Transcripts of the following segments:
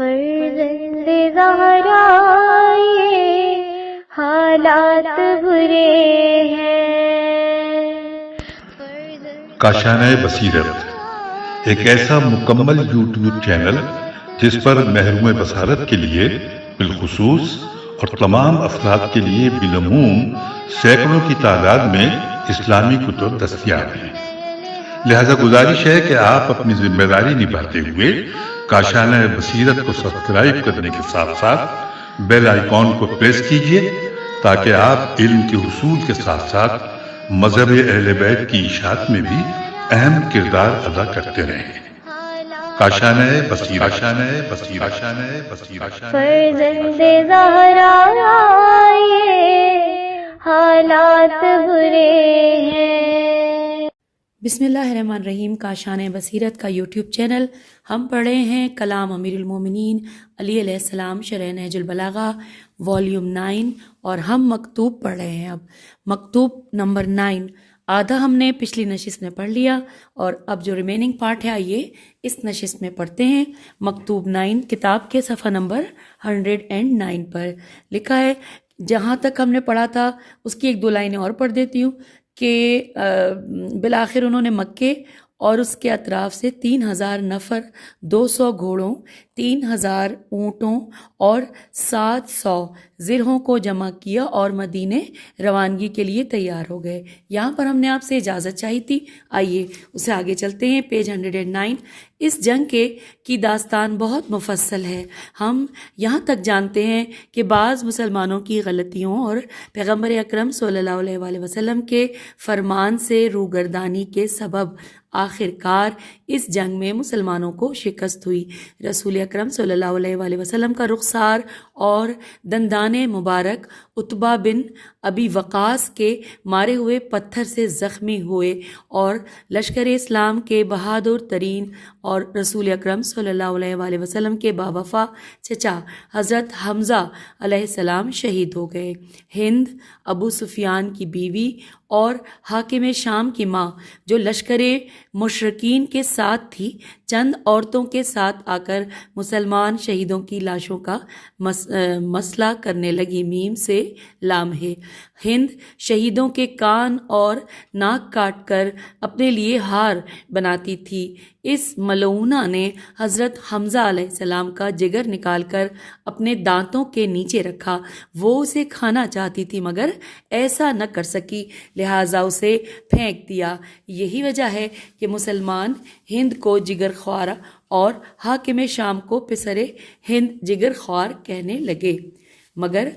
فرزند زہرا یہ حالات برے ہیں۔ کاشانۂ بصیرت ایک ایسا مکمل یوٹیوب چینل جس پر محروم بصارت کے لیے بالخصوص اور تمام افراد کے لیے بالعموم سینکڑوں کی تعداد میں اسلامی کتب دستیاب ہیں۔ لہذا گزارش ہے کہ آپ اپنی ذمہ داری نبھاتے ہوئے کاشانۂ بصیرت کو سبسکرائب کرنے کے ساتھ ساتھ بیل آئیکن کو پریس کیجیے تاکہ آپ علم کے حصول کے ساتھ ساتھ مذہب اہل بیت کی اشاعت میں بھی اہم کردار ادا کرتے رہیں۔ کاشانۂ بصیرت، کاشانۂ بصیرت، کاشانۂ بصیرت۔ فرزند زہرا یہ حالات برے ہیں۔ بسم اللہ الرحمن الرحیم۔ کاشانۂ بصیرت کا یوٹیوب چینل ہم پڑھ رہے ہیں کلام امیر المومنین علی علیہ السلام شرح نہج البلاغہ والیوم 9 اور ہم مکتوب پڑھ رہے ہیں۔ اب مکتوب نمبر 9 آدھا ہم نے پچھلی نشست میں پڑھ لیا اور اب جو ریمیننگ پارٹ ہے آئیے اس نشست میں پڑھتے ہیں۔ مکتوب 9 کتاب کے صفحہ نمبر 109 پر لکھا ہے۔ جہاں تک ہم نے پڑھا تھا اس کی ایک دو لائنیں اور پڑھ دیتی ہوں کہ بالآخر انہوں نے مکے اور اس کے اطراف سے 3000 نفر، 200 گھوڑوں، 3000 اونٹوں اور 700 زرہوں کو جمع کیا اور مدینے روانگی کے لیے تیار ہو گئے۔ یہاں پر ہم نے آپ سے اجازت چاہی تھی، آئیے اسے آگے چلتے ہیں۔ پیج 109۔ اس جنگ کی داستان بہت مفصل ہے۔ ہم یہاں تک جانتے ہیں کہ بعض مسلمانوں کی غلطیوں اور پیغمبر اکرم صلی اللہ علیہ وآلہ وسلم کے فرمان سے روگردانی کے سبب آخر کار اس جنگ میں مسلمانوں کو شکست ہوئی۔ رسول اکرم صلی اللہ علیہ وآلہ وسلم کا رخسار اور دندان مبارک عتبہ بن ابی وقاص کے مارے ہوئے پتھر سے زخمی ہوئے اور لشکر اسلام کے بہادر ترین اور رسول اکرم صلی اللہ علیہ وآلہ وسلم کے باوفا چچا حضرت حمزہ علیہ السلام شہید ہو گئے۔ ہند ابو سفیان کی بیوی اور حاکم شام کی ماں جو لشکر مشرکین کے ساتھ تھی، چند عورتوں کے ساتھ آ کر مسلمان شہیدوں کی لاشوں کا مسئلہ کرنے لگی۔ میم سے لام ہے۔ ہند شہیدوں کے کان اور ناک کاٹ کر اپنے لیے ہار بناتی تھی۔ اس ملعونہ نے حضرت حمزہ علیہ السلام کا جگر نکال کر اپنے دانتوں کے نیچے رکھا۔ وہ اسے کھانا چاہتی تھی مگر ایسا نہ کر سکی، لہٰذا اسے پھینک دیا۔ یہی وجہ ہے کہ مسلمان ہند کو جگر خوار اور حاکم شام کو پسر ہند جگر خوار کہنے لگے۔ مگر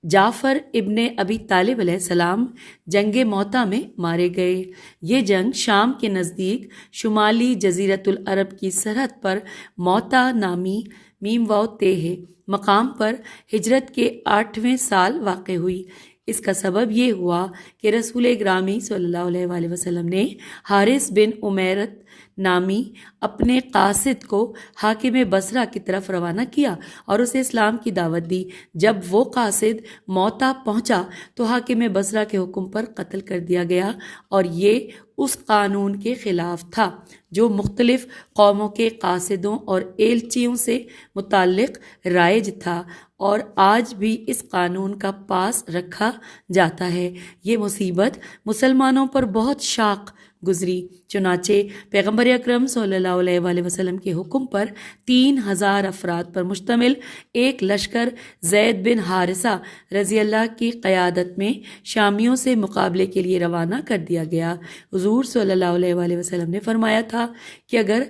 جعفر ابن ابی طالب علیہ السلام جنگ موتا میں مارے گئے۔ یہ جنگ شام کے نزدیک شمالی جزیرۃ العرب کی سرحد پر موتا نامی میم واو تے ہے مقام پر ہجرت کے 8ویں سال واقع ہوئی۔ اس کا سبب یہ ہوا کہ رسول گرامی صلی اللہ علیہ وآلہ وسلم نے حارث بن عمیرت نامی اپنے قاصد کو حاکم بصرہ کی طرف روانہ کیا اور اسے اسلام کی دعوت دی۔ جب وہ قاصد موتا پہنچا تو حاکم بصرہ کے حکم پر قتل کر دیا گیا، اور یہ اس قانون کے خلاف تھا جو مختلف قوموں کے قاصدوں اور ایلچیوں سے متعلق رائج تھا، اور آج بھی اس قانون کا پاس رکھا جاتا ہے۔ یہ مصیبت مسلمانوں پر بہت شاق گزری، چنانچہ پیغمبر اکرم صلی اللہ علیہ وآلہ وسلم کے حکم پر 3000 افراد پر مشتمل ایک لشکر زید بن حارثہ رضی اللہ کی قیادت میں شامیوں سے مقابلے کے لیے روانہ کر دیا گیا۔ حضور صلی اللہ علیہ وآلہ وسلم نے فرمایا تھا کہ اگر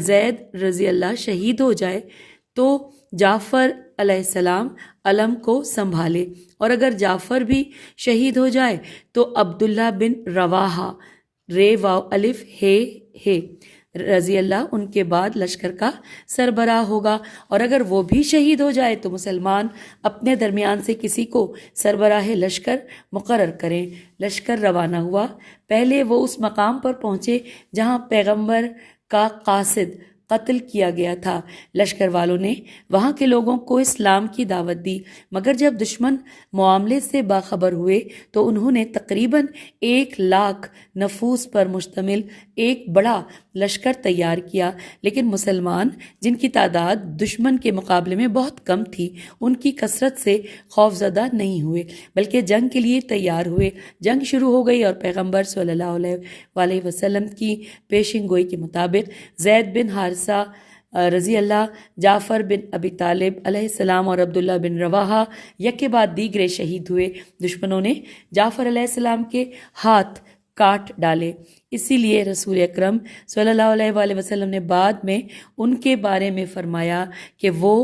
زید رضی اللہ شہید ہو جائے تو جعفر علیہ السلام علم کو سنبھالے، اور اگر جعفر بھی شہید ہو جائے تو عبداللہ بن رواحہ رے واو الف ہے رضی اللہ ان کے بعد لشکر کا سربراہ ہوگا، اور اگر وہ بھی شہید ہو جائے تو مسلمان اپنے درمیان سے کسی کو سربراہ لشکر مقرر کریں۔ لشکر روانہ ہوا۔ پہلے وہ اس مقام پر پہنچے جہاں پیغمبر کا قاصد قتل کیا گیا تھا۔ لشکر والوں نے وہاں کے لوگوں کو اسلام کی دعوت دی، مگر جب دشمن معاملے سے باخبر ہوئے تو انہوں نے تقریباً 1,00,000 نفوس پر مشتمل ایک بڑا لشکر تیار کیا، لیکن مسلمان جن کی تعداد دشمن کے مقابلے میں بہت کم تھی ان کی کثرت سے خوفزدہ نہیں ہوئے، بلکہ جنگ کے لیے تیار ہوئے۔ جنگ شروع ہو گئی اور پیغمبر صلی اللہ علیہ وسلم کی پیشن گوئی کے مطابق زید بن حارثہ رضی اللہ، جعفر بن ابی طالب علیہ السلام اور عبداللہ بن رواحہ یک کے بعد دیگرے شہید ہوئے۔ دشمنوں نے جعفر علیہ السلام کے ہاتھ کاٹ ڈالے، اسی لیے رسول اکرم صلی اللہ علیہ وآلہ وسلم نے بعد میں ان کے بارے میں فرمایا کہ وہ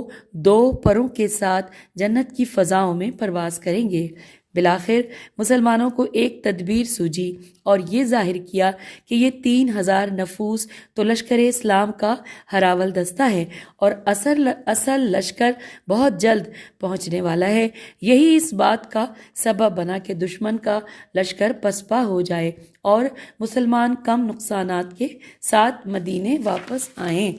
2 پروں کے ساتھ جنت کی فضاؤں میں پرواز کریں گے۔ بالآخر مسلمانوں کو ایک تدبیر سوجی اور یہ ظاہر کیا کہ یہ 3,000 نفوس تو لشکر اسلام کا ہراول دستہ ہے اور اصل لشکر بہت جلد پہنچنے والا ہے۔ یہی اس بات کا سبب بنا کہ دشمن کا لشکر پسپا ہو جائے اور مسلمان کم نقصانات کے ساتھ مدینے واپس آئیں،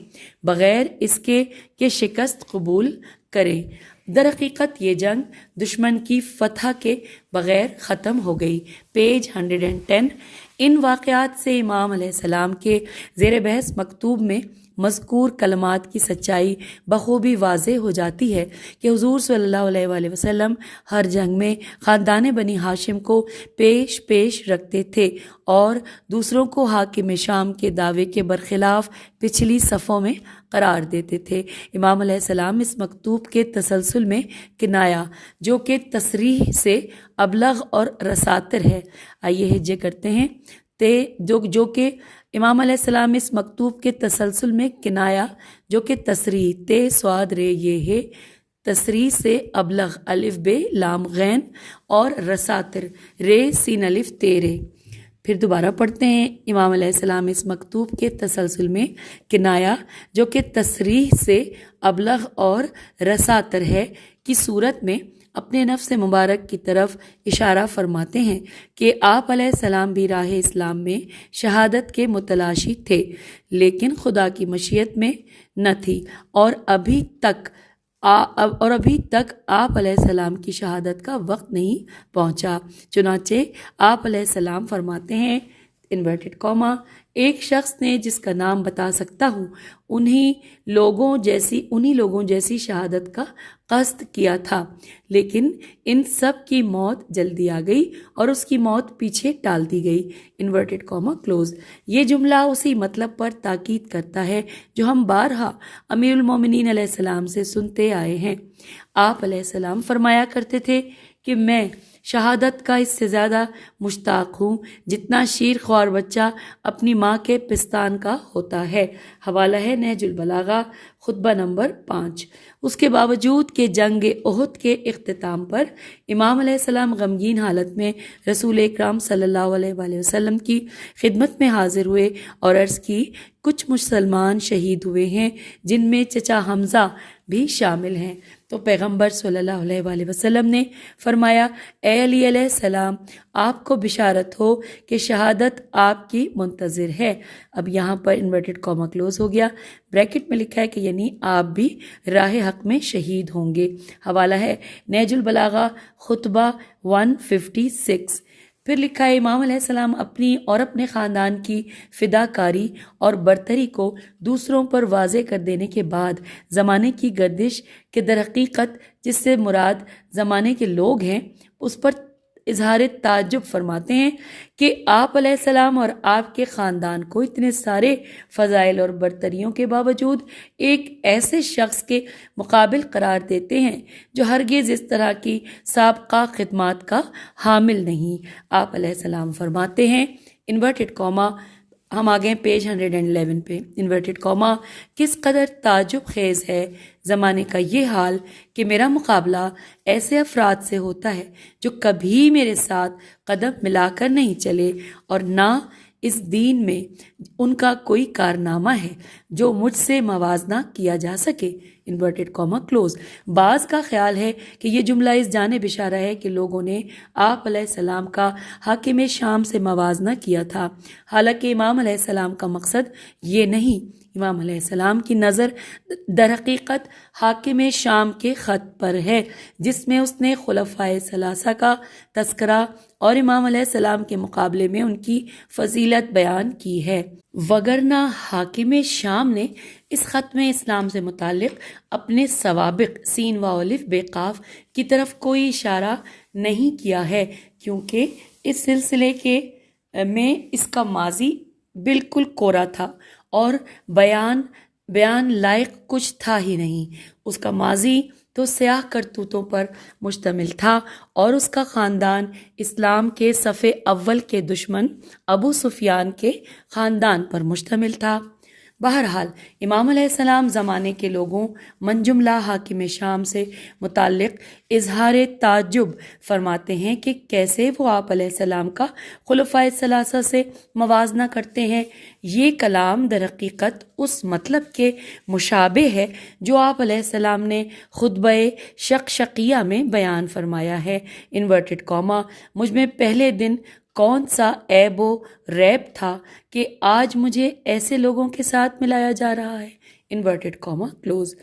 بغیر اس کے کہ شکست قبول کریں۔ در حقیقت یہ جنگ دشمن کی فتح کے بغیر ختم ہو گئی۔ پیج 110۔ ان واقعات سے امام علیہ السلام کے زیر بحث مکتوب میں مذکور کلمات کی سچائی بخوبی واضح ہو جاتی ہے کہ حضور صلی اللہ علیہ وآلہ وسلم ہر جنگ میں خاندان بنی ہاشم کو پیش رکھتے تھے اور دوسروں کو حاکم شام کے دعوے کے برخلاف پچھلی صفوں میں قرار دیتے تھے۔ امام علیہ السلام اس مکتوب کے تسلسل میں کنایا جو کہ تصریح سے ابلغ اور رساتر ہے۔ آئیے ہجے کرتے ہیں جو کہ امام علیہ السلام اس مکتوب کے تسلسل میں کنایا جو کہ تصریح تے سواد رے یہ ہے، تصریح سے ابلغ الف بے لام غین اور رساتر رے سین الف تیرے۔ پھر دوبارہ پڑھتے ہیں۔ امام علیہ السلام اس مکتوب کے تسلسل میں کنایا جو کہ تصریح سے ابلغ اور رساتر ہے کی صورت میں اپنے نفس مبارک کی طرف اشارہ فرماتے ہیں کہ آپ علیہ السلام بھی راہ اسلام میں شہادت کے متلاشی تھے، لیکن خدا کی مشیت میں نہ تھی اور ابھی تک آپ علیہ السلام کی شہادت کا وقت نہیں پہنچا۔ چنانچہ آپ علیہ السلام فرماتے ہیں انورٹڈ کاما، ایک شخص نے جس کا نام بتا سکتا ہوں انہی لوگوں جیسی شہادت کا قصد کیا تھا، لیکن ان سب کی موت جلدی آ گئی اور اس کی موت پیچھے ٹال دی گئی۔ Inverted comma close. یہ جملہ اسی مطلب پر تاکید کرتا ہے جو ہم بارہا امیر المومنین علیہ السلام سے سنتے آئے ہیں۔ آپ علیہ السلام فرمایا کرتے تھے کہ میں شہادت کا اس سے زیادہ مشتاق ہوں جتنا شیر خوار بچہ اپنی ماں کے پستان کا ہوتا ہے۔ حوالہ ہے نہج البلاغہ، خطبہ نمبر 5۔ اس کے باوجود کہ جنگ احد کے اختتام پر امام علیہ السلام غمگین حالت میں رسول اکرم صلی اللہ علیہ وآلہ وسلم کی خدمت میں حاضر ہوئے اور عرض کی کچھ مسلمان شہید ہوئے ہیں جن میں چچا حمزہ بھی شامل ہیں، تو پیغمبر صلی اللہ علیہ وآلہ وسلم نے فرمایا اے علی علیہ السلام، آپ کو بشارت ہو کہ شہادت آپ کی منتظر ہے۔ اب یہاں پر انورٹڈ کاما کلوز ہو گیا، بریکٹ میں لکھا ہے کہ یعنی آپ بھی راہ حق میں شہید ہوں گے۔ حوالہ ہے نہج البلاغہ، خطبہ 156۔ پھر لکھا ہے امام علیہ السلام اپنی اور اپنے خاندان کی فداکاری اور برتری کو دوسروں پر واضح کر دینے کے بعد زمانے کی گردش کے در حقیقت جس سے مراد زمانے کے لوگ ہیں اس پر اظہار تعجب فرماتے ہیں کہ آپ علیہ السلام اور آپ کے خاندان کو اتنے سارے فضائل اور برتریوں کے باوجود ایک ایسے شخص کے مقابل قرار دیتے ہیں جو ہرگز اس طرح کی سابقہ خدمات کا حامل نہیں۔ آپ علیہ السلام فرماتے ہیں انورٹڈ کاما، ہم آگے پیج 111 پہ، انورٹڈ کاما، کس قدر تعجب خیز ہے زمانے کا یہ حال کہ میرا مقابلہ ایسے افراد سے ہوتا ہے جو کبھی میرے ساتھ قدم ملا کر نہیں چلے اور نہ اس دین میں ان کا کوئی کارنامہ ہے جو مجھ سے موازنہ کیا جا سکے۔ Inverted comma close. بعض کا خیال ہے کہ یہ جملہ اس جانب اشارہ ہے کہ لوگوں نے آپ علیہ السلام کا حاکم شام سے موازنہ کیا تھا، حالانکہ امام علیہ السلام کا مقصد یہ نہیں۔ امام علیہ السلام کی نظر در حقیقت حاکم شام کے خط پر ہے، جس میں اس نے خلفائے ثلاثہ کا تذکرہ اور امام علیہ السلام کے مقابلے میں ان کی فضیلت بیان کی ہے، وگرنہ حاکم شام نے اس خط میں اسلام سے متعلق اپنے سوابق سین و الف بے قاف کی طرف کوئی اشارہ نہیں کیا ہے، کیونکہ اس سلسلے کے میں اس کا ماضی بالکل کورا تھا اور بیان لائق کچھ تھا ہی نہیں۔ اس کا ماضی تو سیاہ کرتوتوں پر مشتمل تھا اور اس کا خاندان اسلام کے صف اول کے دشمن ابو سفیان کے خاندان پر مشتمل تھا۔ بہرحال امام علیہ السلام زمانے کے لوگوں من جملہ حاکم شام سے متعلق اظہار تعجب فرماتے ہیں کہ کیسے وہ آپ علیہ السلام کا خلفائے ثلاثہ سے موازنہ کرتے ہیں۔ یہ کلام در حقیقت اس مطلب کے مشابہ ہے جو آپ علیہ السلام نے خطبہ شقشقیہ میں بیان فرمایا ہے۔ انورٹڈ کاما، مجھ میں پہلے دن کون سا عیب و ریب تھا کہ آج مجھے ایسے لوگوں کے ساتھ ملایا جا رہا ہے، انورٹڈ کاما کلوز۔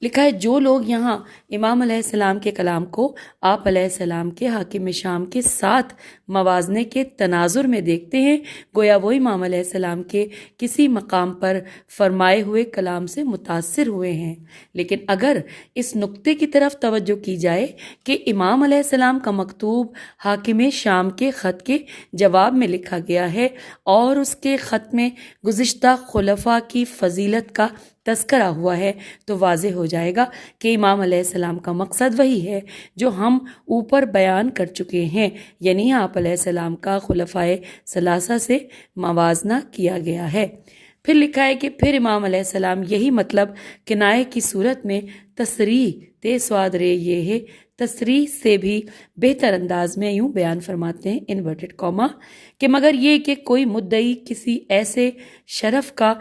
لکھا ہے جو لوگ یہاں امام علیہ السلام کے کلام کو آپ علیہ السلام کے حاکم شام کے ساتھ موازنے کے تناظر میں دیکھتے ہیں، گویا وہ امام علیہ السلام کے کسی مقام پر فرمائے ہوئے کلام سے متاثر ہوئے ہیں۔ لیکن اگر اس نقطے کی طرف توجہ کی جائے کہ امام علیہ السلام کا مکتوب حاکم شام کے خط کے جواب میں لکھا گیا ہے اور اس کے خط میں گزشتہ خلفاء کی فضیلت کا تذکرہ ہوا ہے، تو واضح ہو جائے گا کہ امام علیہ السلام کا مقصد وہی ہے جو ہم اوپر بیان کر چکے ہیں، یعنی آپ علیہ السلام کا خلفائے ثلاثہ سے موازنہ کیا گیا ہے۔ پھر لکھا ہے کہ پھر امام علیہ السلام یہی مطلب کنائے کی صورت میں تصریح سواد رے یہ ہے تصریح سے بھی بہتر انداز میں یوں بیان فرماتے ہیں، انورٹڈ کاما، کہ مگر یہ کہ کوئی مدعی کسی ایسے شرف کا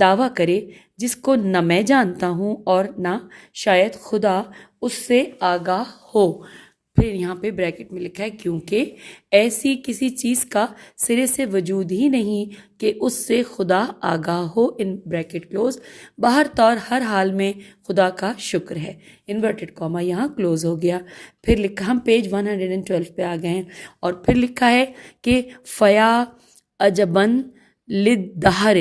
دعویٰ کرے جس کو نہ میں جانتا ہوں اور نہ شاید خدا اس سے آگاہ ہو۔ پھر یہاں پہ بریکٹ میں لکھا ہے کیونکہ ایسی کسی چیز کا سرے سے وجود ہی نہیں کہ اس سے خدا آگاہ ہو، ان بریکٹ کلوز۔ باہر طور ہر حال میں خدا کا شکر ہے، انورٹڈ کاما یہاں کلوز ہو گیا۔ پھر لکھا، ہم پیج 112 پہ آ گئے ہیں، اور پھر لکھا ہے کہ فیا عجبن للدہر،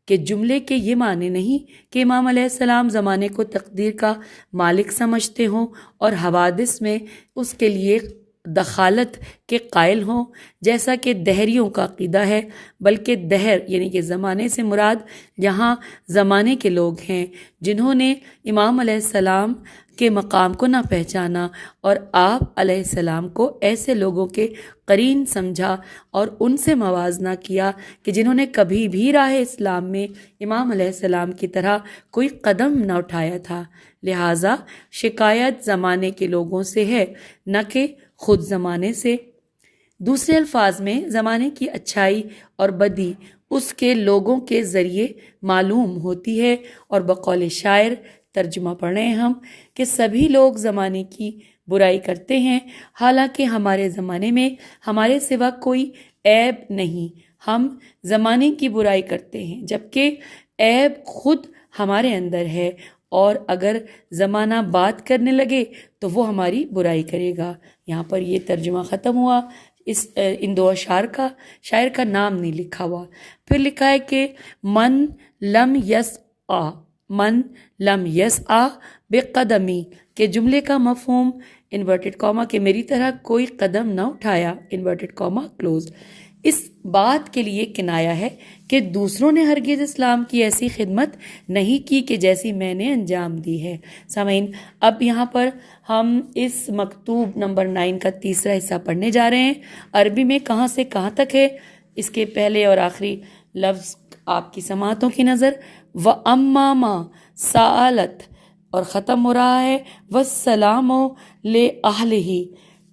کہ جملے کے یہ معنی نہیں کہ امام علیہ السلام زمانے کو تقدیر کا مالک سمجھتے ہوں اور حوادث میں اس کے لیے دخالت کے قائل ہوں جیسا کہ دہریوں کا عقیدہ ہے، بلکہ دہر یعنی کہ زمانے سے مراد یہاں زمانے کے لوگ ہیں جنہوں نے امام علیہ السلام کے مقام کو نہ پہچانا اور آپ علیہ السلام کو ایسے لوگوں کے قرین سمجھا اور ان سے موازنہ کیا کہ جنہوں نے کبھی بھی راہ اسلام میں امام علیہ السلام کی طرح کوئی قدم نہ اٹھایا تھا۔ لہٰذا شکایت زمانے کے لوگوں سے ہے، نہ کہ خود زمانے سے۔ دوسرے الفاظ میں زمانے کی اچھائی اور بدی اس کے لوگوں کے ذریعے معلوم ہوتی ہے، اور بقول شاعر، ترجمہ پڑھ رہے ہیں ہم، کہ سبھی لوگ زمانے کی برائی کرتے ہیں، حالانکہ ہمارے زمانے میں ہمارے سوا کوئی عیب نہیں، ہم زمانے کی برائی کرتے ہیں جبکہ عیب خود ہمارے اندر ہے، اور اگر زمانہ بات کرنے لگے تو وہ ہماری برائی کرے گا۔ یہاں پر یہ ترجمہ ختم ہوا، ان دو اشعار کا شاعر کا نام نہیں لکھا ہوا۔ پھر لکھا ہے کہ من لم یسعی بقدمی، کہ جملے کا مفہوم انورٹڈ کاما کہ میری طرح کوئی قدم نہ اٹھایا، انورٹڈ کاما کلوز، اس بات کے لیے کنایا ہے کہ دوسروں نے ہرگز اسلام کی ایسی خدمت نہیں کی کہ جیسی میں نے انجام دی ہے۔ سامعین، اب یہاں پر ہم اس مکتوب نمبر 9 کا تیسرا حصہ پڑھنے جا رہے ہیں۔ عربی میں کہاں سے کہاں تک ہے، اس کے پہلے اور آخری لفظ آپ کی سماعتوں کی نظر، وَأَمَّا مَا سَأَلَتْ، اور ختم ہو رہا ہے وَالسَّلَامُ لِأَهْلِهِ۔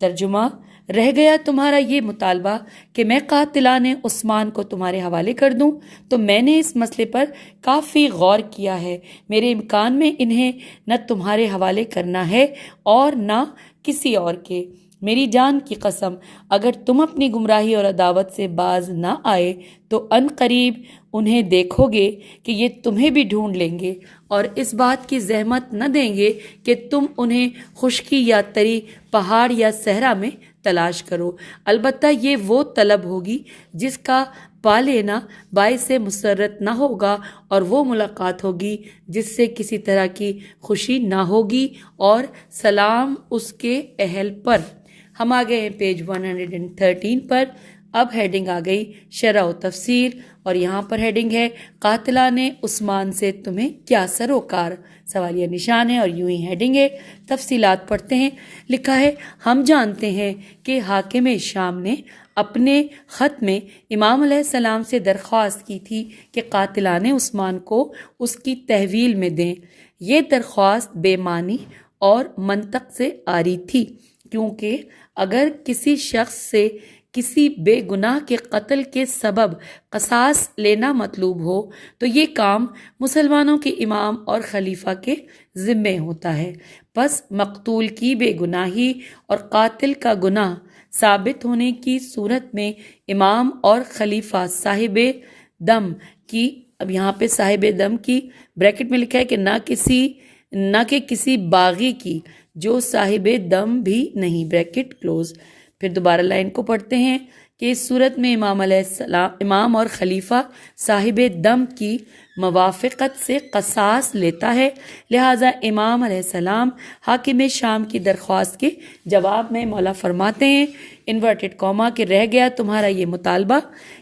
ترجمہ، رہ گیا تمہارا یہ مطالبہ کہ میں قاتلان عثمان کو تمہارے حوالے کر دوں، تو میں نے اس مسئلے پر کافی غور کیا ہے۔ میرے امکان میں انہیں نہ تمہارے حوالے کرنا ہے اور نہ کسی اور کے۔ میری جان کی قسم اگر تم اپنی گمراہی اور عداوت سے باز نہ آئے تو ان قریب انہیں دیکھو گے کہ یہ تمہیں بھی ڈھونڈ لیں گے اور اس بات کی زحمت نہ دیں گے کہ تم انہیں خشکی یا تری پہاڑ یا صحرا میں تلاش کرو، البتہ یہ وہ طلب ہوگی جس کا پا لینا باعث مسرت نہ ہوگا، اور وہ ملاقات ہوگی جس سے کسی طرح کی خوشی نہ ہوگی، اور سلام اس کے اہل پر۔ ہم آ گئے ہیں پیج 113 پر۔ اب ہیڈنگ آ گئی شرح و تفسیر، اور یہاں پر ہیڈنگ ہے قاتلان عثمان سے تمہیں کیا سروکار، سوالیہ نشان ہے اور یوں ہی ہیڈنگ ہے۔ تفصیلات پڑھتے ہیں۔ لکھا ہے ہم جانتے ہیں کہ حاکم شام نے اپنے خط میں امام علیہ السلام سے درخواست کی تھی کہ قاتلان عثمان کو اس کی تحویل میں دیں۔ یہ درخواست بے معنی اور منطق سے عاری تھی، کیونکہ اگر کسی شخص سے کسی بے گناہ کے قتل کے سبب قصاص لینا مطلوب ہو تو یہ کام مسلمانوں کے امام اور خلیفہ کے ذمے ہوتا ہے۔ پس مقتول کی بے گناہی اور قاتل کا گناہ ثابت ہونے کی صورت میں امام اور خلیفہ صاحب دم کی، اب یہاں پہ صاحب دم کی بریکٹ میں لکھا ہے کہ نہ کہ کسی باغی کی جو صاحب دم بھی نہیں، بریکٹ کلوز۔ پھر دوبارہ لائن کو پڑھتے ہیں کہ اس صورت میں امام علیہ السلام، امام اور خلیفہ صاحب دم کی موافقت سے قصاص لیتا ہے، لہٰذا امام علیہ السلام حاکم شام کی درخواست کے جواب میں مولا فرماتے ہیں انورٹڈ کاما کہ رہ گیا تمہارا یہ مطالبہ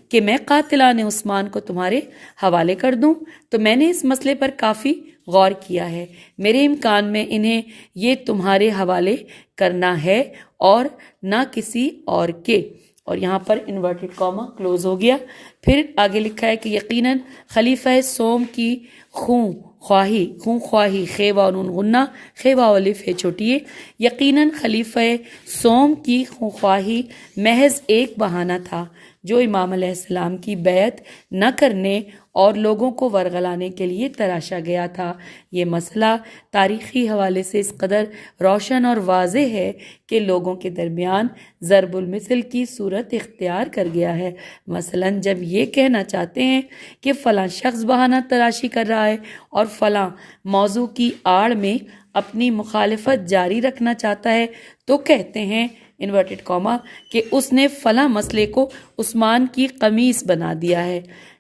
کہ میں قاتلان عثمان کو تمہارے حوالے کر دوں، تو میں نے اس مسئلے پر کافی غور کیا ہے، میرے امکان میں انہیں یہ تمہارے حوالے کرنا ہے اور نہ کسی اور کے، اور یہاں پر انورٹڈ کاما کلوز ہو گیا۔ پھر آگے لکھا ہے کہ یقیناً خلیفہ سوم کی خون خواہی خیبہ و نون غنہ خیبہ و الف ہے چھوٹی ہے، یقیناً خلیفہ سوم کی خون خواہی محض ایک بہانہ تھا جو امام علیہ السلام کی بیعت نہ کرنے اور لوگوں کو ورغلانے کے لیے تراشا گیا تھا۔ یہ مسئلہ تاریخی حوالے سے اس قدر روشن اور واضح ہے کہ لوگوں کے درمیان ضرب المثل کی صورت اختیار کر گیا ہے۔ مثلاً جب یہ کہنا چاہتے ہیں کہ فلاں شخص بہانہ تراشی کر رہا ہے اور فلاں موضوع کی آڑ میں اپنی مخالفت جاری رکھنا چاہتا ہے تو کہتے ہیں انورٹڈ کاما کہ اس نے فلاں مسئلے کو عثمان کی قمیص بنا دیا ہے،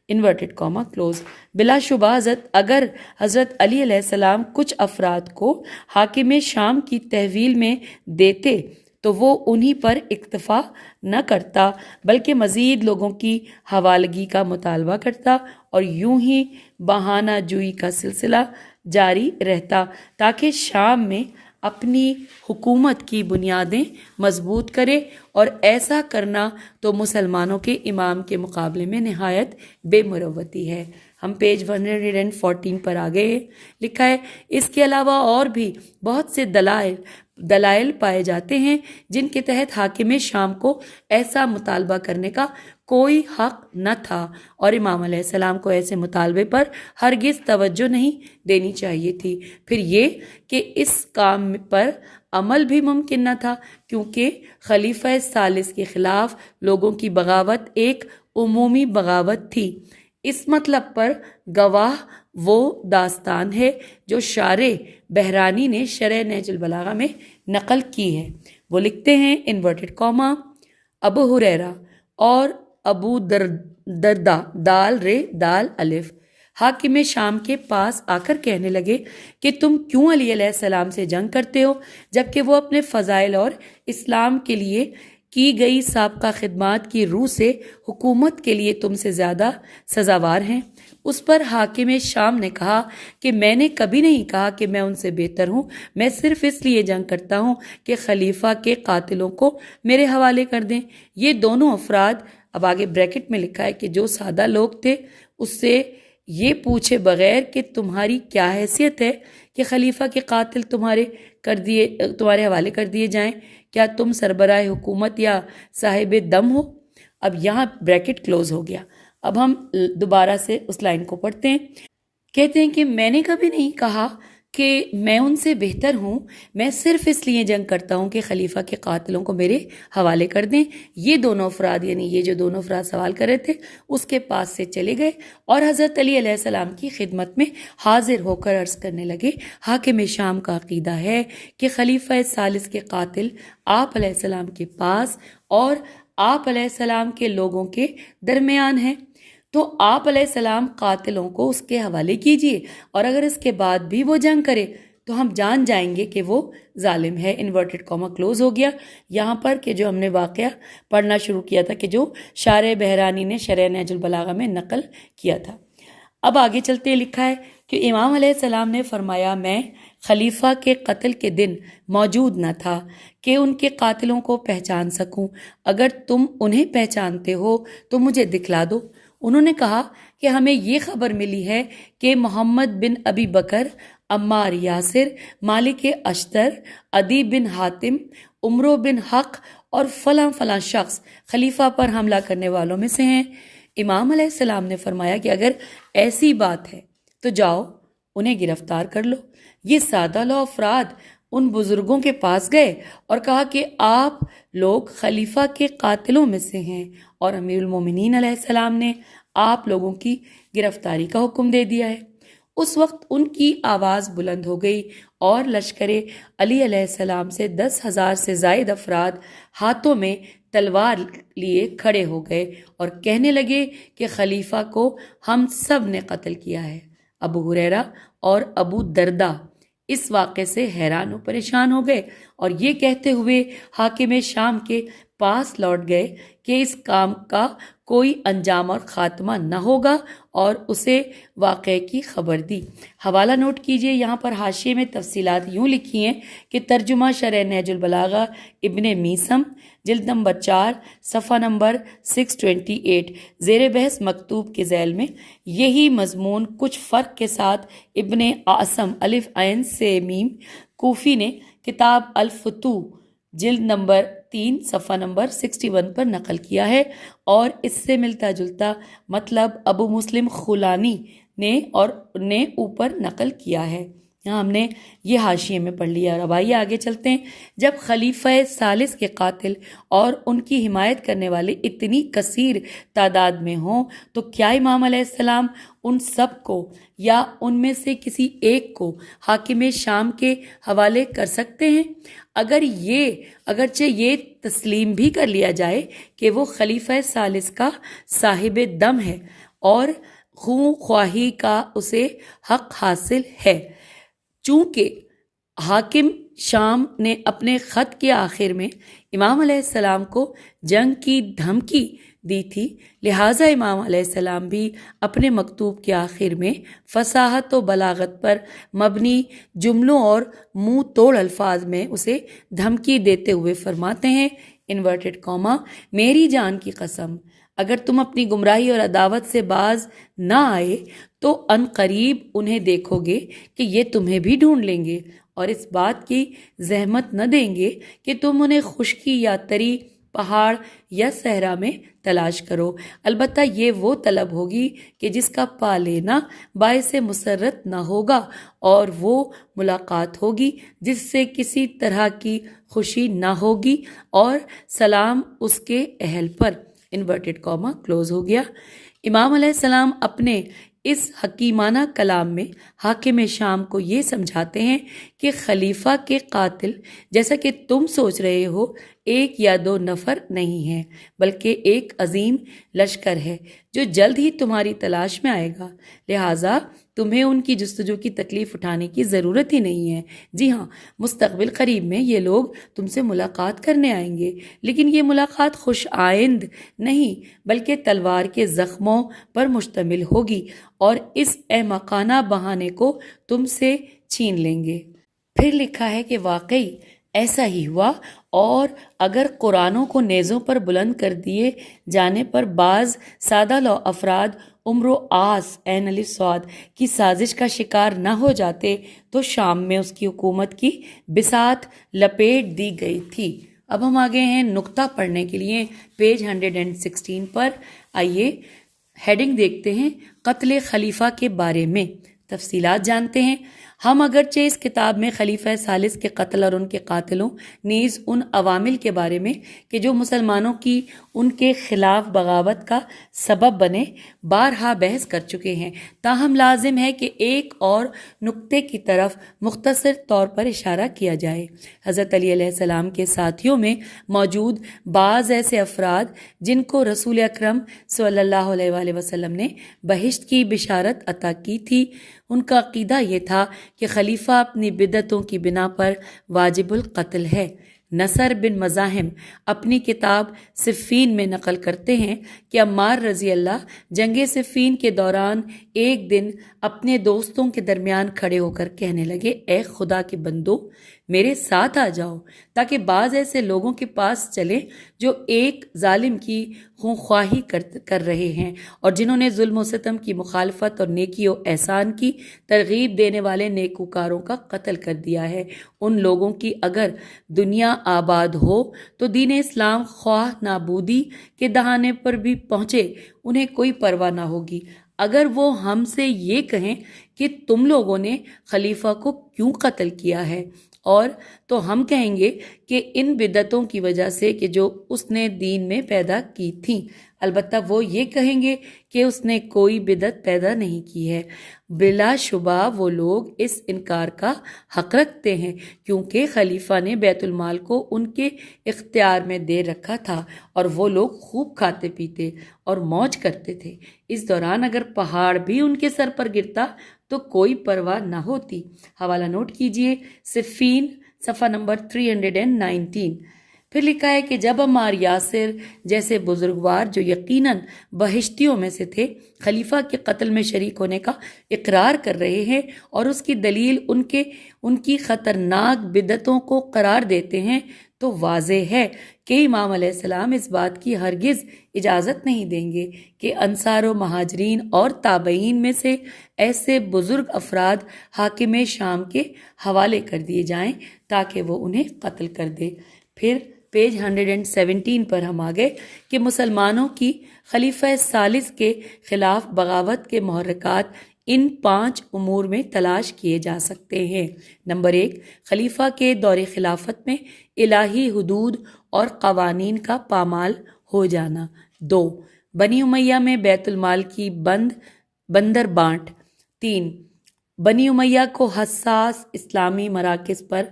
انورٹڈ کاما کلوز۔ بلا شبہ اگر حضرت علی علیہ السلام کچھ افراد کو حاکم شام کی تحویل میں دیتے تو وہ انہی پر اکتفا نہ کرتا بلکہ مزید لوگوں کی حوالگی کا مطالبہ کرتا، اور یوں ہی بہانہ جوئی کا سلسلہ جاری رہتا تاکہ شام میں اپنی حکومت کی بنیادیں مضبوط کرے، اور ایسا کرنا تو مسلمانوں کے امام کے مقابلے میں نہایت بے مروتی ہے۔ ہم پیج 114 پر آ گئے۔ لکھا ہے اس کے علاوہ اور بھی بہت سے دلائل پائے جاتے ہیں جن کے تحت حاکم شام کو ایسا مطالبہ کرنے کا کوئی حق نہ تھا، اور امام علیہ السلام کو ایسے مطالبے پر ہرگز توجہ نہیں دینی چاہیے تھی۔ پھر یہ کہ اس کام پر عمل بھی ممکن نہ تھا کیونکہ خلیفہ ثالث کے خلاف لوگوں کی بغاوت ایک عمومی بغاوت تھی۔ اس مطلب پر گواہ وہ داستان ہے جو شارح بحرانی نے شرح نہج البلاغہ میں نقل کی ہے۔ وہ لکھتے ہیں انورٹڈ کاما ابو ہریرہ اور ابو دردہ دال رے دال الف حاکم شام کے پاس آ کر کہنے لگے کہ تم کیوں علی علیہ السلام سے جنگ کرتے ہو جبکہ وہ اپنے فضائل اور اسلام کے لیے کی گئی سابقہ خدمات کی روح سے حکومت کے لیے تم سے زیادہ سزاوار ہیں۔ اس پر حاکم شام نے کہا کہ میں نے کبھی نہیں کہا کہ میں ان سے بہتر ہوں، میں صرف اس لیے جنگ کرتا ہوں کہ خلیفہ کے قاتلوں کو میرے حوالے کر دیں۔ یہ دونوں افراد، اب آگے بریکٹ میں لکھا ہے کہ جو سادہ لوگ تھے، اس سے یہ پوچھے بغیر کہ تمہاری کیا حیثیت ہے کہ خلیفہ کے قاتل تمہارے حوالے کر دیے جائیں، کیا تم سربراہ حکومت یا صاحب دم ہو؟ اب یہاں بریکٹ کلوز ہو گیا۔ اب ہم دوبارہ سے اس لائن کو پڑھتے ہیں۔ کہتے ہیں کہ میں نے کبھی نہیں کہا کہ میں ان سے بہتر ہوں، میں صرف اس لیے جنگ کرتا ہوں کہ خلیفہ کے قاتلوں کو میرے حوالے کر دیں۔ یہ دونوں افراد، یعنی یہ جو دونوں افراد سوال کر رہے تھے، اس کے پاس سے چلے گئے اور حضرت علی علیہ السلام کی خدمت میں حاضر ہو کر عرض کرنے لگے، حاکم شام کا عقیدہ ہے کہ خلیفہ ثالث کے قاتل آپ علیہ السلام کے پاس اور آپ علیہ السلام کے لوگوں کے درمیان ہیں، تو آپ علیہ السلام قاتلوں کو اس کے حوالے کیجئے، اور اگر اس کے بعد بھی وہ جنگ کرے تو ہم جان جائیں گے کہ وہ ظالم ہے۔ انورٹڈ کاما کلوز ہو گیا یہاں پر، کہ جو ہم نے واقعہ پڑھنا شروع کیا تھا، کہ جو شارح بہرانی نے شرح نہج البلاغہ میں نقل کیا تھا۔ اب آگے چلتے لکھا ہے کہ امام علیہ السلام نے فرمایا، میں خلیفہ کے قتل کے دن موجود نہ تھا کہ ان کے قاتلوں کو پہچان سکوں، اگر تم انہیں پہچانتے ہو تو مجھے دکھلا دو۔ انہوں نے کہا کہ ہمیں یہ خبر ملی ہے کہ محمد بن ابی بکر، عمار یاسر، مالک اشتر، عدی بن حاتم، عمرو بن حق اور فلاں فلاں شخص خلیفہ پر حملہ کرنے والوں میں سے ہیں۔ امام علیہ السلام نے فرمایا کہ اگر ایسی بات ہے تو جاؤ انہیں گرفتار کر لو۔ یہ سادہ لو افراد ان بزرگوں کے پاس گئے اور کہا کہ آپ لوگ خلیفہ کے قاتلوں میں سے ہیں، اور امیر المومنین علیہ السلام نے آپ لوگوں کی گرفتاری کا حکم دے دیا ہے۔ اس وقت ان کی آواز بلند ہو گئی اور لشکر علی علیہ السلام سے 10,000 سے زائد افراد ہاتھوں میں تلوار لیے کھڑے ہو گئے اور کہنے لگے کہ خلیفہ کو ہم سب نے قتل کیا ہے۔ ابو ہریرہ اور ابو دردہ اس واقعے سے حیران و پریشان ہو گئے اور یہ کہتے ہوئے حاکم شام کے پاس لوٹ گئے کہ اس کام کا کوئی انجام اور خاتمہ نہ ہوگا، اور اسے واقعے کی خبر دی۔ حوالہ نوٹ کیجئے، یہاں پر حاشیے میں تفصیلات یوں لکھی ہیں کہ ترجمہ شرح نہج البلاغہ ابن میسم، جلد نمبر 4، صفحہ نمبر 628، زیر بحث مکتوب کے ذیل میں یہی مضمون کچھ فرق کے ساتھ ابن عاصم الف عین سے میم کوفی نے کتاب الفتوح جلد نمبر 3 صفحہ نمبر 61 پر نقل کیا ہے، اور اس سے ملتا جلتا مطلب ابو مسلم خولانی نے اوپر نقل کیا ہے۔ یہاں ہم نے یہ حاشیے میں پڑھ لیا۔ اب آئیے آگے چلتے ہیں۔ جب خلیفہ ثالث کے قاتل اور ان کی حمایت کرنے والے اتنی کثیر تعداد میں ہوں تو کیا امام علیہ السلام ان سب کو یا ان میں سے کسی ایک کو حاکم شام کے حوالے کر سکتے ہیں؟ اگرچہ یہ تسلیم بھی کر لیا جائے کہ وہ خلیفہ ثالث کا صاحب دم ہے اور خواہی کا اسے حق حاصل ہے، چونکہ حاکم شام نے اپنے خط کے آخر میں امام علیہ السلام کو جنگ کی دھمکی دی تھی، لہٰذا امام علیہ السلام بھی اپنے مکتوب کے آخر میں فصاحت و بلاغت پر مبنی جملوں اور منہ توڑ الفاظ میں اسے دھمکی دیتے ہوئے فرماتے ہیں، انورٹڈ کاما، میری جان کی قسم، اگر تم اپنی گمراہی اور عداوت سے باز نہ آئے تو ان قریب انہیں دیکھو گے کہ یہ تمہیں بھی ڈھونڈ لیں گے اور اس بات کی زحمت نہ دیں گے کہ تم انہیں خشکی یا تری پہاڑ یا صحرا میں تلاش کرو، البتہ یہ وہ طلب ہوگی کہ جس کا پا لینا باعث مسرت نہ ہوگا، اور وہ ملاقات ہوگی جس سے کسی طرح کی خوشی نہ ہوگی، اور سلام اس کے اہل پر۔ انورٹڈ کاما کلوز ہو گیا۔ امام علیہ السلام اپنے اس حکیمانہ کلام میں حاکم شام کو یہ سمجھاتے ہیں کہ خلیفہ کے قاتل، جیسا کہ تم سوچ رہے ہو، ایک یا دو نفر نہیں ہیں، بلکہ ایک عظیم لشکر ہے جو جلد ہی تمہاری تلاش میں آئے گا، لہٰذا تمہیں ان کی جستجو کی تکلیف اٹھانے کی ضرورت ہی نہیں ہے۔ جی ہاں، مستقبل قریب میں یہ لوگ تم سے ملاقات کرنے آئیں گے، لیکن یہ ملاقات خوش آئند نہیں بلکہ تلوار کے زخموں پر مشتمل ہوگی، اور اس احمقانہ بہانے کو تم سے چھین لیں گے۔ پھر لکھا ہے کہ واقعی ایسا ہی ہوا، اور اگر قرآنوں کو نیزوں پر بلند کر دیے جانے پر بعض سادہ لو افراد عمر و آس عین الف صاد کی سازش کا شکار نہ ہو جاتے تو شام میں اس کی حکومت کی بساط لپیٹ دی گئی تھی۔ اب ہم آگے ہیں نقطہ پڑھنے کے لیے پیج 116 پر۔ آئیے ہیڈنگ دیکھتے ہیں، قتل خلیفہ کے بارے میں تفصیلات جانتے ہیں۔ ہم اگرچہ اس کتاب میں خلیفہ ثالث کے قتل اور ان کے قاتلوں نیز ان عوامل کے بارے میں کہ جو مسلمانوں کی ان کے خلاف بغاوت کا سبب بنے بارہا بحث کر چکے ہیں، تاہم لازم ہے کہ ایک اور نقطے کی طرف مختصر طور پر اشارہ کیا جائے۔ حضرت علی علیہ السلام کے ساتھیوں میں موجود بعض ایسے افراد جن کو رسول اکرم صلی اللہ علیہ وآلہ وسلم نے بہشت کی بشارت عطا کی تھی، ان کا عقیدہ یہ تھا کہ خلیفہ اپنی بدعتوں کی بنا پر واجب القتل ہے۔ نصر بن مزاحم اپنی کتاب صفین میں نقل کرتے ہیں کہ عمار رضی اللہ جنگ صفین کے دوران ایک دن اپنے دوستوں کے درمیان کھڑے ہو کر کہنے لگے، اے خدا کے بندو، میرے ساتھ آ جاؤ تاکہ بعض ایسے لوگوں کے پاس چلیں جو ایک ظالم کی خونخواہی کر رہے ہیں اور جنہوں نے ظلم و ستم کی مخالفت اور نیکی و احسان کی ترغیب دینے والے نیکوکاروں کا قتل کر دیا ہے۔ ان لوگوں کی اگر دنیا آباد ہو تو دین اسلام خواہ نابودی کے دہانے پر بھی پہنچے انہیں کوئی پرواہ نہ ہوگی۔ اگر وہ ہم سے یہ کہیں کہ تم لوگوں نے خلیفہ کو کیوں قتل کیا ہے، اور تو ہم کہیں گے کہ ان بدعتوں کی وجہ سے کہ جو اس نے دین میں پیدا کی تھیں، البتہ وہ یہ کہیں گے کہ اس نے کوئی بدعت پیدا نہیں کی ہے۔ بلا شبہ وہ لوگ اس انکار کا حق رکھتے ہیں کیونکہ خلیفہ نے بیت المال کو ان کے اختیار میں دے رکھا تھا اور وہ لوگ خوب کھاتے پیتے اور موج کرتے تھے۔ اس دوران اگر پہاڑ بھی ان کے سر پر گرتا تو کوئی پرواہ نہ ہوتی۔ حوالہ نوٹ کیجئے، صفین صفحہ نمبر 319۔ پھر لکھا ہے کہ جب عمار یاسر جیسے بزرگوار جو یقیناً بہشتیوں میں سے تھے خلیفہ کے قتل میں شریک ہونے کا اقرار کر رہے ہیں اور اس کی دلیل ان کی خطرناک بدعتوں کو قرار دیتے ہیں، تو واضح ہے کہ امام علیہ السلام اس بات کی ہرگز اجازت نہیں دیں گے کہ انصار و مہاجرین اور تابعین میں سے ایسے بزرگ افراد حاکم شام کے حوالے کر دیے جائیں تاکہ وہ انہیں قتل کر دے۔ پھر پیج 117 پر ہم آگے کہ مسلمانوں کی خلیفہ ثالث کے خلاف بغاوت کے محرکات ان 5 امور میں تلاش کیے جا سکتے ہیں۔ نمبر 1، خلیفہ کے دور خلافت میں الہی حدود اور قوانین کا پامال ہو جانا۔ 2، بنی امیہ میں بیت المال کی بندر بانٹ۔ 3، بنی امیہ کو حساس اسلامی مراکز پر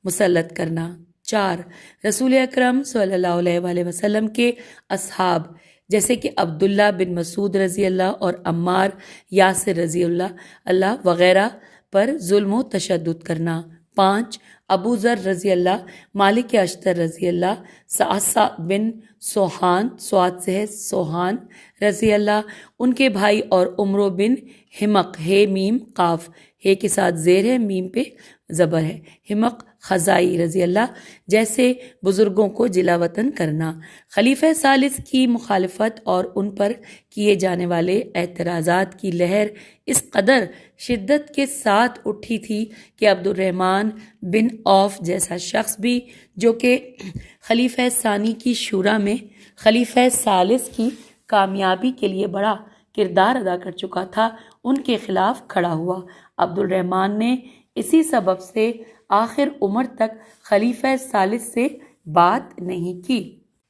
مسلط کرنا۔ 4، رسول اکرم صلی اللہ علیہ وآلہ وسلم کے اصحاب جیسے کہ عبداللہ بن مسعود رضی اللہ اور عمار یاسر رضی اللہ وغیرہ پر ظلم و تشدد کرنا۔ 5، ابو ذر رضی اللہ، مالک اشتر رضی اللہ، سعصع بن سوحان سوحان رضی اللہ، ان کے بھائی اور عمرو بن حمق، ہے میم قاف، ہے کے ساتھ زیر ہے، میم پہ زبر ہے، حمق خزائی رضی اللہ جیسے بزرگوں کو جلا وطن کرنا۔ خلیفہ ثالث کی مخالفت اور ان پر کیے جانے والے اعتراضات کی لہر اس قدر شدت کے ساتھ اٹھی تھی کہ عبد الرحمن بن عوف جیسا شخص بھی جو کہ خلیفہ ثانی کی شورا میں خلیفہ ثالث کی کامیابی کے لیے بڑا کردار ادا کر چکا تھا، ان کے خلاف کھڑا ہوا۔ عبد الرحمن نے اسی سبب سے آخر عمر تک خلیفہ ثالث سے بات نہیں کی،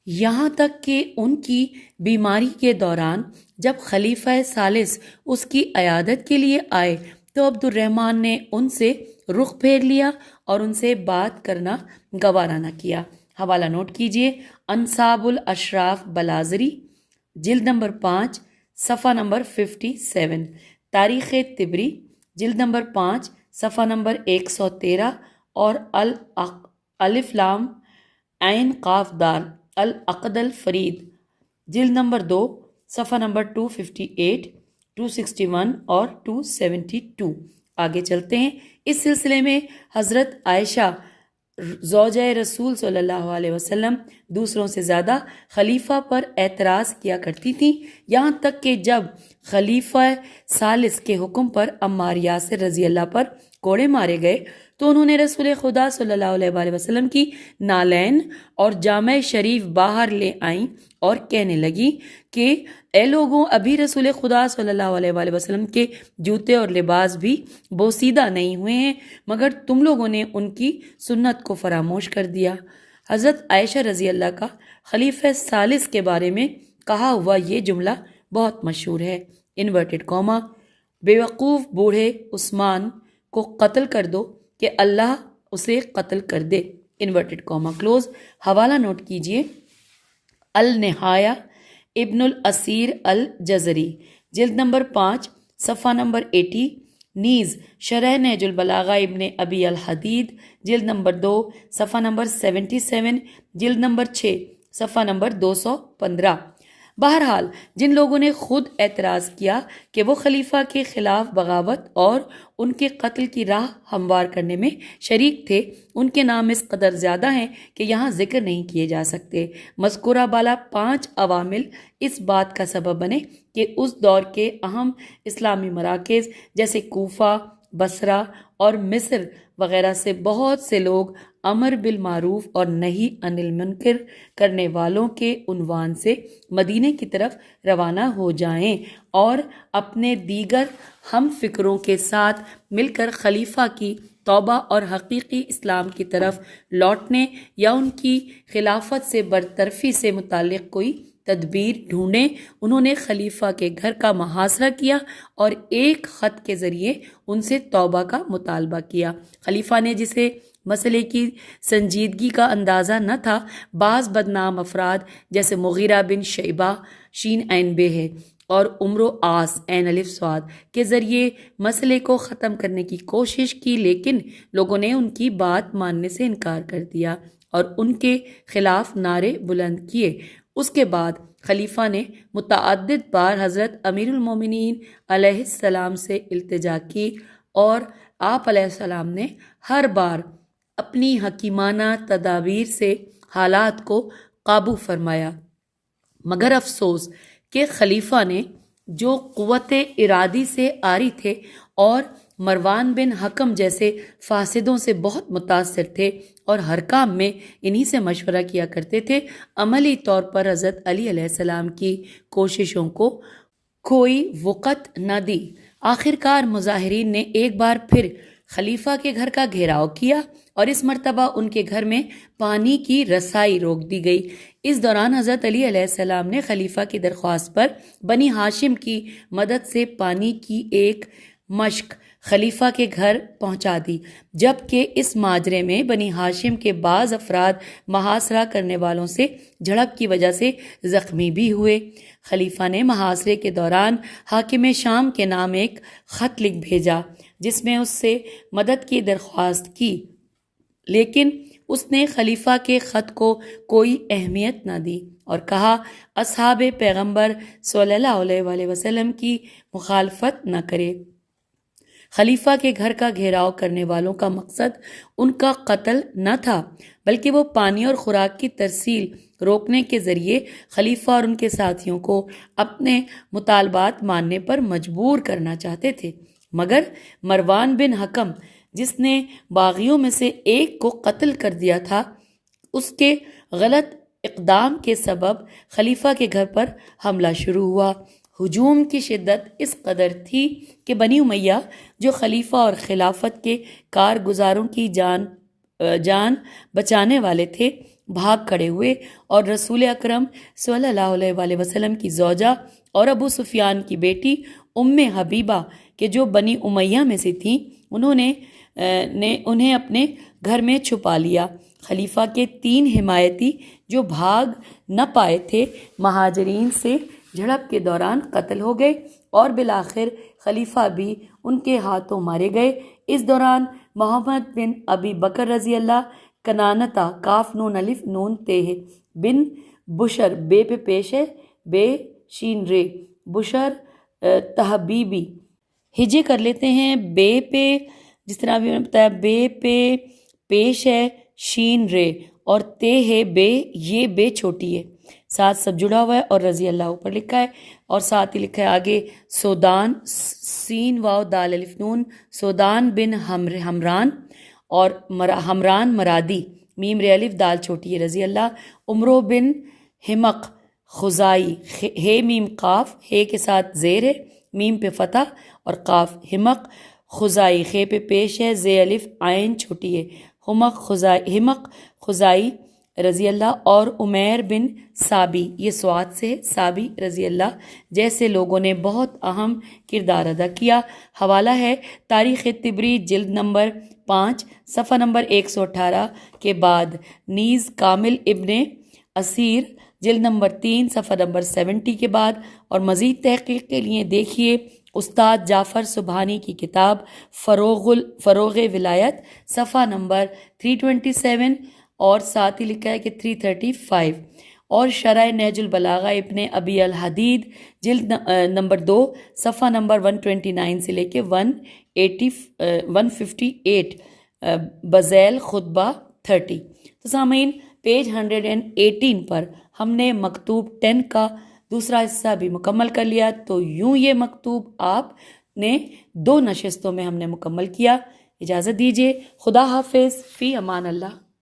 یہاں تک کہ ان کی بیماری کے دوران جب خلیفہ ثالث اس کی عیادت کے لیے آئے تو عبد الرحمن نے ان سے رخ پھیر لیا اور ان سے بات کرنا گوارا نہ کیا۔ حوالہ نوٹ کیجئے، انصاب الاشراف بلازری، جلد نمبر 5 صفحہ نمبر 57، تاریخ طبری جلد نمبر 5 صفحہ نمبر 113 اور الف لام عین قاف دال العقد الفرید جلد نمبر 2 صفحہ نمبر 258، 261 اور 272۔ آگے چلتے ہیں۔ اس سلسلے میں حضرت عائشہ زوجہ رسول صلی اللہ علیہ وسلم دوسروں سے زیادہ خلیفہ پر اعتراض کیا کرتی تھیں، یہاں تک کہ جب خلیفہ ثالث کے حکم پر عمار یاسر رضی اللہ پر کوڑے مارے گئے تو انہوں نے رسول خدا صلی اللہ علیہ وآلہ وسلم کی نالین اور جامع شریف باہر لے آئیں اور کہنے لگی کہ اے لوگوں، ابھی رسول خدا صلی اللہ علیہ وآلہ وسلم کے جوتے اور لباس بھی بوسیدہ نہیں ہوئے ہیں، مگر تم لوگوں نے ان کی سنت کو فراموش کر دیا۔ حضرت عائشہ رضی اللہ کا خلیفہ ثالث کے بارے میں کہا ہوا یہ جملہ بہت مشہور ہے، انورٹڈ کاما، بے وقوف بوڑھے عثمان کو قتل کر دو کہ اللہ اسے قتل کر دے، انورٹڈ کاما کلوز۔ حوالہ نوٹ کیجئے، النہایہ ابن الاسیر الجزری، جلد نمبر 5، صفحہ نمبر 80، نیز شرح نہج البلاغہ ابن ابی الحدید، جلد نمبر 2، صفحہ نمبر 77، جلد نمبر 6، صفحہ نمبر 215۔ بہرحال جن لوگوں نے خود اعتراض کیا کہ وہ خلیفہ کے خلاف بغاوت اور ان کے قتل کی راہ ہموار کرنے میں شریک تھے، ان کے نام اس قدر زیادہ ہیں کہ یہاں ذکر نہیں کیے جا سکتے۔ مذکورہ بالا 5 عوامل اس بات کا سبب بنے کہ اس دور کے اہم اسلامی مراکز جیسے کوفہ، بصرہ اور مصر وغیرہ سے بہت سے لوگ امر بالمعروف اور نہی عن المنکر کرنے والوں کے عنوان سے مدینے کی طرف روانہ ہو جائیں اور اپنے دیگر ہم فکروں کے ساتھ مل کر خلیفہ کی توبہ اور حقیقی اسلام کی طرف لوٹنے یا ان کی خلافت سے برطرفی سے متعلق کوئی تدبیر ڈھونڈیں۔ انہوں نے خلیفہ کے گھر کا محاصرہ کیا اور ایک خط کے ذریعے ان سے توبہ کا مطالبہ کیا۔ خلیفہ نے، جسے مسئلے کی سنجیدگی کا اندازہ نہ تھا، بعض بدنام افراد جیسے مغیرہ بن شعبہ شین عین بے ہے اور عمرو عاص عین الف صاد کے ذریعے مسئلے کو ختم کرنے کی کوشش کی، لیکن لوگوں نے ان کی بات ماننے سے انکار کر دیا اور ان کے خلاف نعرے بلند کیے۔ اس کے بعد خلیفہ نے متعدد بار حضرت امیر المومنین علیہ السلام سے التجا کی اور آپ علیہ السلام نے ہر بار اپنی حکیمانہ تدابیر سے حالات کو قابو فرمایا، مگر افسوس کہ خلیفہ نے جو قوت ارادی سے عاری تھے اور مروان بن حکم جیسے فاسدوں سے بہت متاثر تھے اور ہر کام میں انہی سے مشورہ کیا کرتے تھے، عملی طور پر حضرت علی علیہ السلام کی کوششوں کو کوئی وقت نہ دی۔ آخرکار مظاہرین نے ایک بار پھر خلیفہ کے گھر کا گھیراؤ کیا اور اس مرتبہ ان کے گھر میں پانی کی رسائی روک دی گئی۔ اس دوران حضرت علی علیہ السلام نے خلیفہ کی درخواست پر بنی ہاشم کی مدد سے پانی کی ایک مشک خلیفہ کے گھر پہنچا دی، جبکہ اس ماجرے میں بنی ہاشم کے بعض افراد محاصرہ کرنے والوں سے جھڑپ کی وجہ سے زخمی بھی ہوئے۔ خلیفہ نے محاصرے کے دوران حاکم شام کے نام ایک خط لکھ بھیجا جس میں اس سے مدد کی درخواست کی، لیکن اس نے خلیفہ کے خط کو کوئی اہمیت نہ دی اور کہا اصحاب پیغمبر صلی اللہ علیہ وآلہ وسلم کی مخالفت نہ کرے۔ خلیفہ کے گھر کا گھیراؤ کرنے والوں کا مقصد ان کا قتل نہ تھا، بلکہ وہ پانی اور خوراک کی ترسیل روکنے کے ذریعے خلیفہ اور ان کے ساتھیوں کو اپنے مطالبات ماننے پر مجبور کرنا چاہتے تھے، مگر مروان بن حکم جس نے باغیوں میں سے ایک کو قتل کر دیا تھا، اس کے غلط اقدام کے سبب خلیفہ کے گھر پر حملہ شروع ہوا۔ ہجوم کی شدت اس قدر تھی کہ بنی امیہ جو خلیفہ اور خلافت کے کارگزاروں کی جان بچانے والے تھے بھاگ کھڑے ہوئے اور رسول اکرم صلی اللہ علیہ وآلہ وسلم کی زوجہ اور ابو سفیان کی بیٹی ام حبیبہ کہ جو بنی امیہ میں سے تھیں انہیں اپنے گھر میں چھپا لیا۔ خلیفہ کے 3 حمایتی جو بھاگ نہ پائے تھے مہاجرین سے جھڑپ کے دوران قتل ہو گئے اور بالآخر خلیفہ بھی ان کے ہاتھوں مارے گئے۔ اس دوران محمد بن ابی بکر رضی اللہ کنانتا کاف نون الف نون تے بن بشر بے پہ پیش ہے بے شین رے بشر تحبیبی ہجے کر لیتے ہیں، بے پہ جس طرح بھی بتایا بے پہ پیش ہے شین رے اور تے ہے بے، یہ بے چھوٹی ہے، ساتھ سب جڑا ہوا ہے اور رضی اللہ اوپر لکھا ہے اور ساتھ ہی لکھا ہے آگے سودان سین واو دال الف نون سودان بن حمران اور حمران مرادی میم رے الف دال چھوٹی ہے رضی اللہ، عمرو بن حمق خزائی ہے میم قاف، ہے کے ساتھ زیر ہے، میم پہ فتح اور قاف، حمق خزائی خے پہ پیش ہے، زے الف عین چھوٹی ہے، حمق خزائی رضی اللہ، اور عمیر بن سابی یہ سواد سے سابی رضی اللہ جیسے لوگوں نے بہت اہم کردار ادا کیا۔ حوالہ ہے تاریخ طبری جلد نمبر 5 صفحہ نمبر 118 کے بعد نیز کامل ابن اسیر جلد نمبر 3 صفحہ نمبر 70 کے بعد، اور مزید تحقیق کے لیے دیکھیے استاد جعفر سبحانی کی کتاب فروغ ولایت صفحہ نمبر 327 اور ساتھ ہی لکھا ہے کہ 335، اور شرح نہج البلاغہ ابن ابی الحدید جلد نمبر 2 صفحہ نمبر 129 سے لے کے 158 بذیل خطبہ 30۔ تو سامعین پیج 118 پر ہم نے مکتوب 10 کا دوسرا حصہ بھی مکمل کر لیا۔ تو یوں یہ مکتوب آپ نے 2 نشستوں میں ہم نے مکمل کیا۔ اجازت دیجیے، خدا حافظ، فی امان اللہ۔